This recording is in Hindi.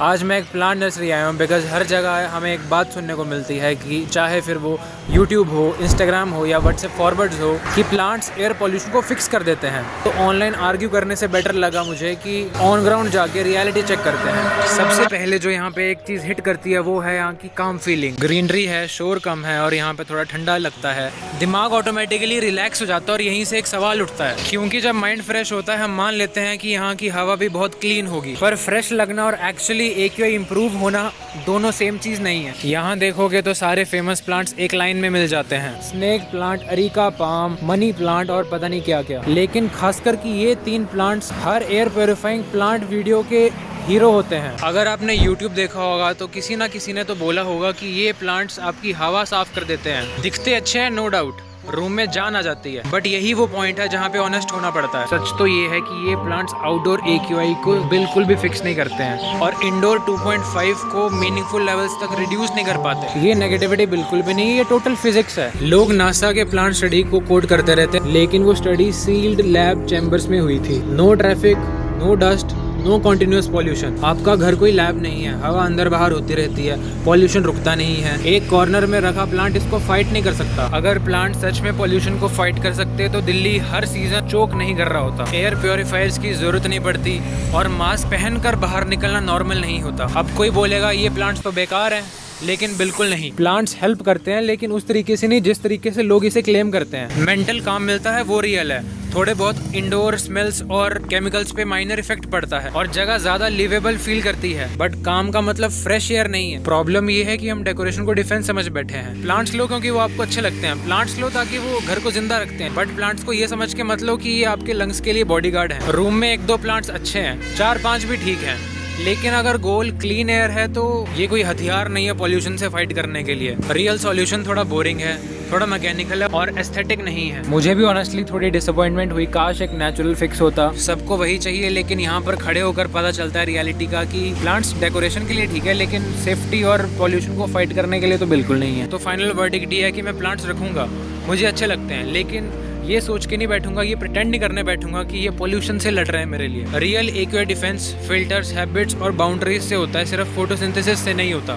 आज मैं एक प्लांट नर्सरी आया हूँ बिकॉज हर जगह हमें एक बात सुनने को मिलती है कि चाहे फिर वो यूट्यूब हो, इंस्टाग्राम हो या व्हाट्सएप फॉरवर्ड्स हो कि प्लांट्स एयर पोल्यूशन को फिक्स कर देते हैं। तो ऑनलाइन आर्ग्यू करने से बेटर लगा मुझे कि ऑन ग्राउंड जाके रियलिटी चेक करते हैं। सबसे पहले जो यहाँ पे एक चीज़ हिट करती है वो है यहाँ की काम फीलिंग। ग्रीनरी है, शोर कम है और यहाँ पे थोड़ा ठंडा लगता है। दिमाग ऑटोमेटिकली रिलैक्स हो जाता है और यहीं से एक सवाल उठता है, क्योंकि जब माइंड फ्रेश होता है हम मान लेते हैं कि यहाँ की हवा भी बहुत क्लीन होगी, पर फ्रेश लगना और एक्चुअली AQI इम्प्रूव होना दोनों सेम चीज नहीं है। यहाँ देखोगे तो सारे फेमस प्लांट्स एक लाइन में मिल जाते हैं, snake plant, areca palm, money plant और पता नहीं क्या क्या। लेकिन खासकर कि ये 3 प्लांट्स हर एयर प्योरीफाइंग प्लांट वीडियो के हीरो होते हैं। अगर आपने YouTube देखा होगा तो किसी ना किसी ने तो बोला होगा कि ये प्लांट्स आपकी हवा साफ कर देते हैं। दिखते अच्छे हैं, नो डाउट, रूम में जान आ जाती है, बट यही वो पॉइंट है जहाँ पे ऑनेस्ट होना पड़ता है। सच तो ये है कि ये प्लांट्स आउटडोर AQI को बिल्कुल भी फिक्स नहीं करते हैं और इंडोर 2.5 को मीनिंगफुल लेवल्स तक रिड्यूस नहीं कर पाते। ये नेगेटिविटी बिल्कुल भी नहीं, ये टोटल फिजिक्स है। लोग नासा के प्लांट स्टडी को कोट करते रहते हैं, लेकिन वो स्टडी सील्ड लैब चैम्बर्स में हुई थी। No traffic, no dust, no continuous pollution. आपका घर कोई लैब नहीं है, हवा अंदर बाहर होती रहती है, पॉल्यूशन रुकता नहीं है। एक कॉर्नर में रखा प्लांट इसको फाइट नहीं कर सकता। अगर प्लांट सच में पॉल्यूशन को फाइट कर सकते तो दिल्ली हर सीजन चोक नहीं कर रहा होता, एयर प्योरीफायर्स की जरूरत नहीं पड़ती और मास्क पहनकर बाहर निकलना नॉर्मल नहीं होता। अब कोई बोलेगा ये प्लांट्स तो बेकार है, लेकिन बिल्कुल नहीं। प्लांट्स हेल्प करते हैं, लेकिन उस तरीके से नहीं जिस तरीके से लोग इसे क्लेम करते हैं। मेंटल काम मिलता है वो रियल है। थोड़े बहुत इंडोर स्मेल्स और केमिकल्स पे माइनर इफेक्ट पड़ता है और जगह ज्यादा लिवेबल फील करती है, बट काम का मतलब फ्रेश एयर नहीं है। प्रॉब्लम ये है कि हम डेकोरेशन को डिफेंस समझ बैठे हैं। प्लांट्स लो क्योंकि वो आपको अच्छे लगते हैं, प्लांट्स लो ताकि वो घर को जिंदा रखते हैं, बट प्लांट्स को ये समझ के मत लो कि ये आपके लंग्स के लिए बॉडीगार्ड है। रूम में 1-2 प्लांट्स अच्छे हैं, 4-5 भी ठीक है, लेकिन अगर गोल क्लीन एयर है तो ये कोई हथियार नहीं है पॉल्यूशन से फाइट करने के लिए। रियल सॉल्यूशन थोड़ा बोरिंग है, थोड़ा मैकेनिकल है और एस्थेटिक नहीं है। मुझे भी ऑनेस्टली थोड़ी डिसअपॉइंटमेंट हुई, काश एक नेचुरल फिक्स होता। सबको वही चाहिए, लेकिन यहाँ पर खड़े होकर पता चलता है रियलिटी का कि प्लांट्स डेकोरेशन के लिए ठीक है, लेकिन सेफ्टी और पॉल्यूशन को फाइट करने के लिए तो बिल्कुल नहीं है। तो फाइनल वर्डिक्ट ये है कि मैं प्लांट्स रखूंगा, मुझे अच्छे लगते हैं, लेकिन ये सोच के नहीं बैठूंगा, ये प्रिटेंड नहीं करने बैठूंगा कि ये पोल्यूशन से लड़ रहे हैं मेरे लिए। Real AQI defence filters, habits और बाउंड्रीज से होता है, सिर्फ फोटोसिंथेसिस से नहीं होता।